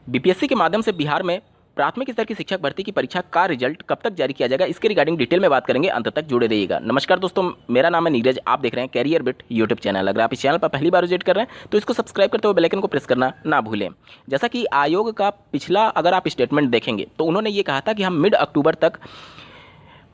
BPSC के माध्यम से बिहार में प्राथमिक स्तर की शिक्षक भर्ती की परीक्षा का रिजल्ट कब तक जारी किया जाएगा, इसके रिगार्डिंग डिटेल में बात करेंगे। अंत तक जुड़े रहिएगा। नमस्कार दोस्तों, मेरा नाम है नीरज, आप देख रहे हैं कैरियर बिट यूट्यूब चैनल। अगर आप इस चैनल पर पहली बार विजिट कर रहे हैं तो इसको सब्सक्राइब करते हुए बेल आइकन को प्रेस करना ना भूलें। जैसा कि आयोग का पिछला अगर आप स्टेटमेंट देखेंगे तो उन्होंने ये कहा था कि हम मिड अक्टूबर तक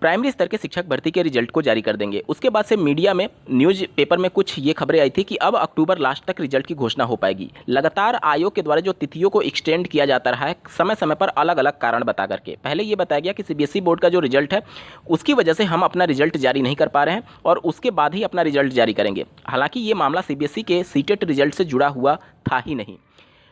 प्राइमरी स्तर के शिक्षक भर्ती के रिजल्ट को जारी कर देंगे। उसके बाद से मीडिया में, न्यूज़ पेपर में कुछ ये खबरें आई थी कि अब अक्टूबर लास्ट तक रिजल्ट की घोषणा हो पाएगी। लगातार आयोग के द्वारा जो तिथियों को एक्सटेंड किया जाता रहा है समय समय पर अलग अलग कारण बता करके। पहले ये बताया गया कि सीबीएसई बोर्ड का जो रिजल्ट है उसकी वजह से हम अपना रिजल्ट जारी नहीं कर पा रहे हैं और उसके बाद ही अपना रिजल्ट जारी करेंगे। हालांकि ये मामला सीबीएसई के सीटेट रिजल्ट से जुड़ा हुआ था ही नहीं।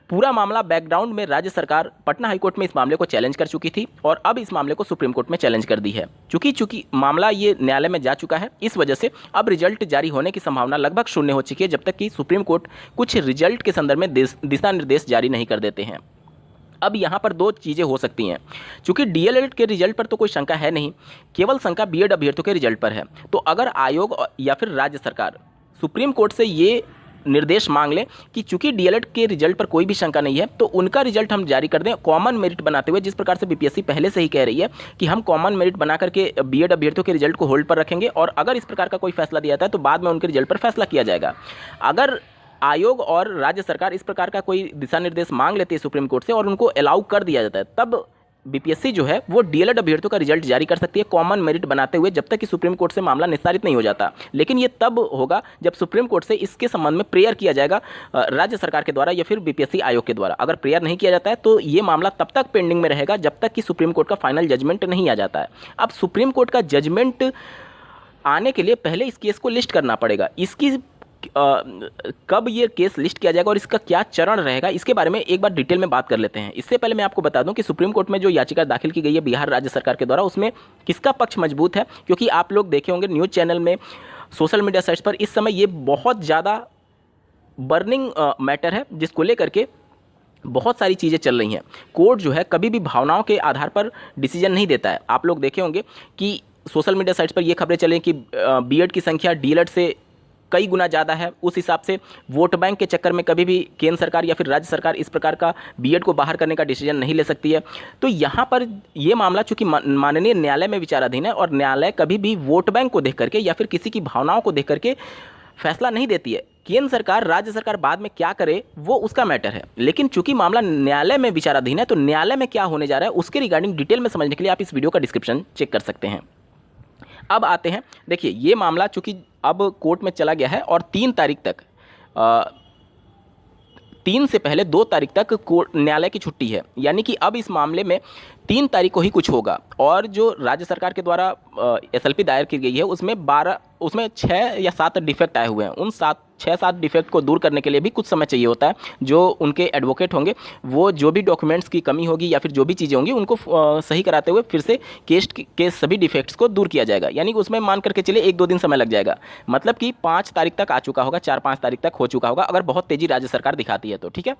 पूरा मामला बैकग्राउंड में राज्य सरकार पटना हाईकोर्ट में इस मामले को चैलेंज कर चुकी थी और अब इस मामले को सुप्रीम कोर्ट में चैलेंज कर दी है। चूंकि मामला ये न्यायालय में जा चुका है, इस वजह से अब रिजल्ट जारी होने की संभावना लगभग शून्य हो चुकी है जब तक कि सुप्रीम कोर्ट कुछ रिजल्ट के संदर्भ में दिशा निर्देश जारी नहीं कर देते हैं। अब यहाँ पर दो चीज़ें हो सकती हैं। चूंकि डीएलएड के रिजल्ट पर तो कोई शंका है नहीं, केवल शंका बीएड अभ्यर्थियों के रिजल्ट पर है। तो अगर आयोग या फिर राज्य सरकार सुप्रीम कोर्ट से ये निर्देश मांग लें कि चूंकि डीएलएड के रिजल्ट पर कोई भी शंका नहीं है तो उनका रिजल्ट हम जारी कर दें कॉमन मेरिट बनाते हुए, जिस प्रकार से बीपीएससी पहले से ही कह रही है कि हम कॉमन मेरिट बना करके बीएड अभ्यर्थियों के रिजल्ट को होल्ड पर रखेंगे और अगर इस प्रकार का कोई फैसला दिया जाता है तो बाद में उनके रिजल्ट पर फैसला किया जाएगा। अगर आयोग और राज्य सरकार इस प्रकार का कोई दिशा निर्देश मांग लेती है सुप्रीम कोर्ट से और उनको अलाउ कर दिया जाता है, तब बीपीएससी जो है वो डीएलएड अभ्यर्थियों का रिजल्ट जारी कर सकती है कॉमन मेरिट बनाते हुए, जब तक कि सुप्रीम कोर्ट से मामला निस्तारित नहीं हो जाता। लेकिन ये तब होगा जब सुप्रीम कोर्ट से इसके संबंध में प्रेयर किया जाएगा राज्य सरकार के द्वारा या फिर बीपीएससी आयोग के द्वारा। अगर प्रेयर नहीं किया जाता है तो ये मामला तब तक पेंडिंग में रहेगा जब तक कि सुप्रीम कोर्ट का फाइनल जजमेंट नहीं आ जाता है। अब सुप्रीम कोर्ट का जजमेंट आने के लिए पहले इस केस को लिस्ट करना पड़ेगा। इसकी कब ये केस लिस्ट किया जाएगा और इसका क्या चरण रहेगा, इसके बारे में एक बार डिटेल में बात कर लेते हैं। इससे पहले मैं आपको बता दूं कि सुप्रीम कोर्ट में जो याचिका दाखिल की गई है बिहार राज्य सरकार के द्वारा, उसमें किसका पक्ष मजबूत है, क्योंकि आप लोग देखे होंगे न्यूज़ चैनल में, सोशल मीडिया साइट्स पर इस समय ये बहुत ज़्यादा बर्निंग मैटर है जिसको लेकर के बहुत सारी चीज़ें चल रही हैं। कोर्ट जो है कभी भी भावनाओं के आधार पर डिसीजन नहीं देता है। आप लोग देखे होंगे कि सोशल मीडिया साइट्स पर ये खबरें चलें कि बीएड की संख्या डीएलएड से कई गुना ज़्यादा है। उस हिसाब से वोट बैंक के चक्कर में कभी भी केंद्र सरकार या फिर राज्य सरकार इस प्रकार का बीएड को बाहर करने का डिसीजन नहीं ले सकती है। तो यहाँ पर ये मामला चूंकि माननीय न्यायालय में विचाराधीन है और न्यायालय कभी भी वोट बैंक को देख करके या फिर किसी की भावनाओं को देख करके फैसला नहीं देती है। केंद्र सरकार, राज्य सरकार बाद में क्या करे वो उसका मैटर है, लेकिन चूंकि मामला न्यायालय में विचाराधीन है तो न्यायालय में क्या होने जा रहा है उसके रिगार्डिंग डिटेल में समझने के लिए आप इस वीडियो का डिस्क्रिप्शन चेक कर सकते हैं। अब आते हैं, देखिए ये मामला चूंकि अब कोर्ट में चला गया है और 3 तारीख तक 3 से पहले 2 तारीख तक कोर्ट न्यायालय की छुट्टी है, यानी कि अब इस मामले में 3 तारीख को ही कुछ होगा। और जो राज्य सरकार के द्वारा एसएलपी दायर की गई है उसमें 6 या 7 डिफेक्ट आए हुए हैं। उन 6-7 डिफेक्ट को दूर करने के लिए भी कुछ समय चाहिए होता है। जो उनके एडवोकेट होंगे वो जो भी डॉक्यूमेंट्स की कमी होगी या फिर जो भी चीज़ें होंगी उनको सही कराते हुए फिर से केस के सभी डिफेक्ट्स को दूर किया जाएगा। यानी कि उसमें मान करके चलिए 1-2 दिन समय लग जाएगा, मतलब कि 5 तारीख तक आ चुका होगा, 4-5 तारीख तक हो चुका होगा अगर बहुत तेज़ी राज्य सरकार दिखाती है तो, ठीक है।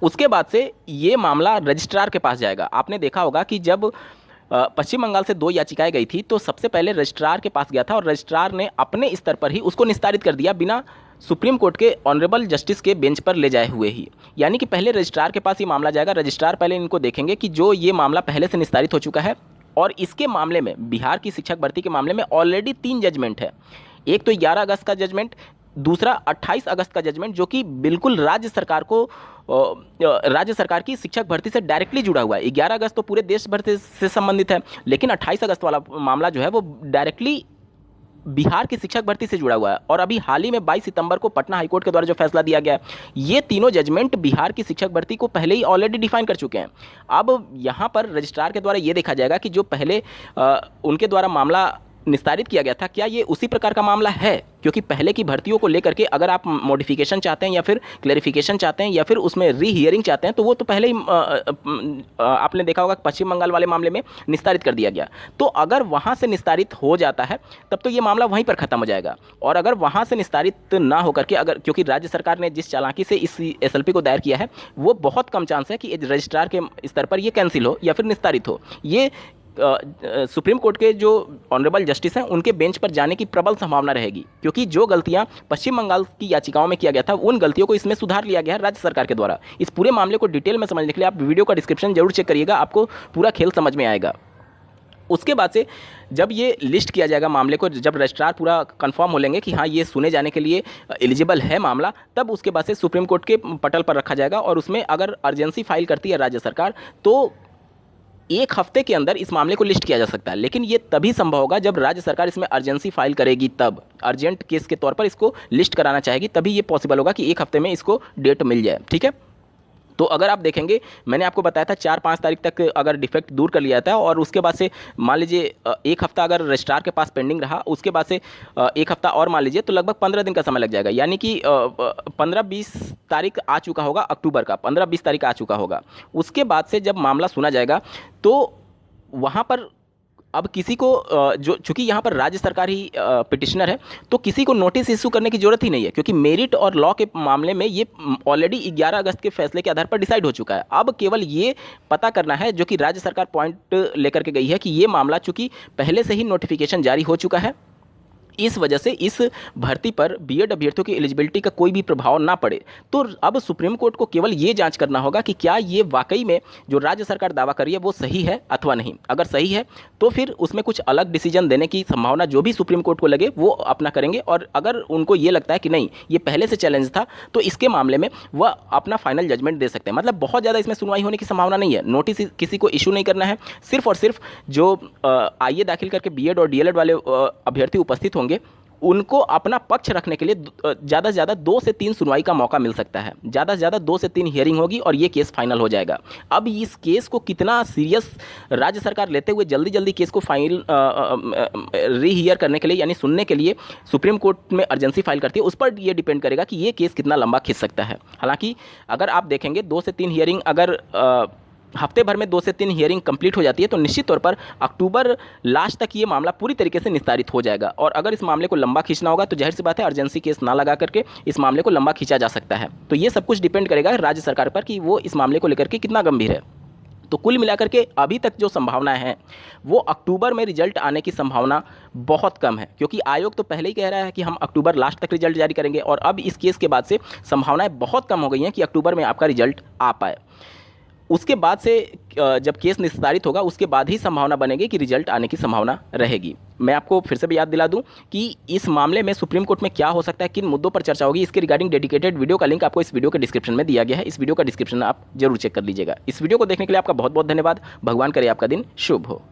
उसके बाद से ये मामला रजिस्ट्रार के पास जाएगा। आपने देखा होगा कि जब पश्चिम बंगाल से 2 याचिकाएं गई थी तो सबसे पहले रजिस्ट्रार के पास गया था और रजिस्ट्रार ने अपने स्तर पर ही उसको निस्तारित कर दिया बिना सुप्रीम कोर्ट के ऑनरेबल जस्टिस के बेंच पर ले जाए हुए ही। यानी कि पहले रजिस्ट्रार के पास ये मामला जाएगा। रजिस्ट्रार पहले इनको देखेंगे कि जो ये मामला पहले से निस्तारित हो चुका है और इसके मामले में बिहार की शिक्षक भर्ती के मामले में ऑलरेडी 3 जजमेंट है। एक तो 11 अगस्त का जजमेंट, दूसरा 28 अगस्त का जजमेंट जो कि बिल्कुल राज्य सरकार की शिक्षक भर्ती से डायरेक्टली जुड़ा हुआ है। 11 अगस्त तो पूरे देश भर से संबंधित है, लेकिन 28 अगस्त वाला मामला जो है वो डायरेक्टली बिहार की शिक्षक भर्ती से जुड़ा हुआ है। और अभी हाल ही में 22 सितंबर को पटना हाईकोर्ट के द्वारा जो फैसला दिया गया है, ये तीनों जजमेंट बिहार की शिक्षक भर्ती को पहले ही ऑलरेडी डिफाइन कर चुके हैं। अब यहाँ पर रजिस्ट्रार के द्वारा ये देखा जाएगा कि जो पहले उनके द्वारा मामला निस्तारित किया गया था क्या ये उसी प्रकार का मामला है, क्योंकि पहले की भर्तियों को लेकर के अगर आप मॉडिफिकेशन चाहते हैं या फिर क्लैरिफिकेशन चाहते हैं या फिर उसमें रीहियरिंग चाहते हैं तो वो तो पहले ही आपने देखा होगा पश्चिम बंगाल वाले मामले में निस्तारित कर दिया गया। तो अगर वहाँ से निस्तारित हो जाता है तब तो ये मामला वहीं पर ख़त्म हो जाएगा। और अगर वहाँ से निस्तारित ना होकर के अगर, क्योंकि राज्य सरकार ने जिस चालाकी से इस एसएलपी को दायर किया है वो बहुत कम चांस है कि रजिस्ट्रार के स्तर पर ये कैंसिल हो या फिर निस्तारित हो। ये सुप्रीम कोर्ट के जो ऑनरेबल जस्टिस हैं उनके बेंच पर जाने की प्रबल संभावना रहेगी, क्योंकि जो गलतियां पश्चिम बंगाल की याचिकाओं में किया गया था उन गलतियों को इसमें सुधार लिया गया है राज्य सरकार के द्वारा। इस पूरे मामले को डिटेल में समझने के लिए आप वीडियो का डिस्क्रिप्शन जरूर चेक करिएगा, आपको पूरा खेल समझ में आएगा। उसके बाद से जब ये लिस्ट किया जाएगा मामले को, जब रजिस्ट्रार पूरा कंफर्म हो लेंगे कि हाँ ये सुने जाने के लिए एलिजिबल है मामला, तब उसके बाद से सुप्रीम कोर्ट के पटल पर रखा जाएगा और उसमें अगर अर्जेंसी फाइल करती है राज्य सरकार तो 1 हफ्ते के अंदर इस मामले को लिस्ट किया जा सकता है। लेकिन ये तभी संभव होगा जब राज्य सरकार इसमें अर्जेंसी फाइल करेगी, तब अर्जेंट केस के तौर पर इसको लिस्ट कराना चाहेगी, तभी ये पॉसिबल होगा कि 1 हफ्ते में इसको डेट मिल जाए। ठीक है, तो अगर आप देखेंगे मैंने आपको बताया था 4-5 तारीख तक अगर डिफेक्ट दूर कर लिया जाता है और उसके बाद से मान लीजिए 1 हफ्ता अगर रजिस्ट्रार के पास पेंडिंग रहा, उसके बाद से 1 हफ्ता और मान लीजिए, तो लगभग 15 दिन का समय लग जाएगा। यानी कि 15-20 तारीख आ चुका होगा, अक्टूबर का 15-20 तारीख आ चुका होगा। उसके बाद से जब मामला सुना जाएगा तो वहाँ पर अब किसी को जो चूंकि यहाँ पर राज्य सरकार ही पिटिशनर है, तो किसी को नोटिस इशू करने की जरूरत ही नहीं है, क्योंकि मेरिट और लॉ के मामले में ये ऑलरेडी 11 अगस्त के फैसले के आधार पर डिसाइड हो चुका है। अब केवल ये पता करना है, जो कि राज्य सरकार पॉइंट लेकर के गई है, कि ये मामला चूंकि पहले से ही नोटिफिकेशन जारी हो चुका है, इस वजह से इस भर्ती पर बीएड अभ्यर्थियों की एलिजिबिलिटी का कोई भी प्रभाव ना पड़े। तो अब सुप्रीम कोर्ट को केवल ये जांच करना होगा कि क्या ये वाकई में जो राज्य सरकार दावा कर रही है वो सही है अथवा नहीं। अगर सही है तो फिर उसमें कुछ अलग डिसीजन देने की संभावना जो भी सुप्रीम कोर्ट को लगे वो अपना करेंगे, और अगर उनको ये लगता है कि नहीं ये पहले से चैलेंज था तो इसके मामले में वह अपना फाइनल जजमेंट दे सकते हैं। मतलब बहुत ज़्यादा इसमें सुनवाई होने की संभावना नहीं है, नोटिस किसी को इशू नहीं करना है। सिर्फ और सिर्फ जो आईए दाखिल करके बीएड और डीएलएड वाले अभ्यर्थी उपस्थित होंगे, उनको अपना पक्ष रखने के लिए ज़्यादा से ज़्यादा 2 से 3 सुनवाई का मौका मिल सकता है। ज़्यादा से ज़्यादा 2 से 3 हियरिंग होगी और ये केस फाइनल हो जाएगा। अब इस केस को कितना सीरियस राज्य सरकार लेते हुए जल्दी जल्दी केस को फाइल रीहियर करने के लिए यानी सुनने के लिए सुप्रीम कोर्ट में अर्जेंसी फाइल करती है, उस पर ये डिपेंड करेगा कि ये केस कितना लंबा खिंच सकता है। हालांकि अगर आप देखेंगे 2 से 3 हियरिंग अगर हफ्ते भर में 2 से 3 हियरिंग कंप्लीट हो जाती है तो निश्चित तौर पर अक्टूबर लास्ट तक ये मामला पूरी तरीके से निस्तारित हो जाएगा। और अगर इस मामले को लंबा खींचना होगा तो जाहिर सी बात है अर्जेंसी केस ना लगा करके इस मामले को लंबा खींचा जा सकता है। तो ये सब कुछ डिपेंड करेगा राज्य सरकार पर कि वो इस मामले को लेकर के कितना गंभीर है। तो कुल मिलाकर के अभी तक जो संभावनाएं हैं वो अक्टूबर में रिजल्ट आने की संभावना बहुत कम है, क्योंकि आयोग तो पहले ही कह रहा है कि हम अक्टूबर लास्ट तक रिजल्ट जारी करेंगे, और अब इस केस के बाद से संभावनाएं बहुत कम हो गई हैं कि अक्टूबर में आपका रिजल्ट आ पाए। उसके बाद से जब केस निस्तारित होगा उसके बाद ही संभावना बनेगी कि रिजल्ट आने की संभावना रहेगी। मैं आपको फिर से भी याद दिला दूं कि इस मामले में सुप्रीम कोर्ट में क्या हो सकता है, किन मुद्दों पर चर्चा होगी, इसके रिगार्डिंग डेडिकेटेड वीडियो का लिंक आपको इस वीडियो के डिस्क्रिप्शन में दिया गया है। इस वीडियो का डिस्क्रिप्शन आप जरूर चेक कर लीजिएगा। इस वीडियो को देखने के लिए आपका बहुत बहुत धन्यवाद। भगवान करे आपका दिन शुभ हो।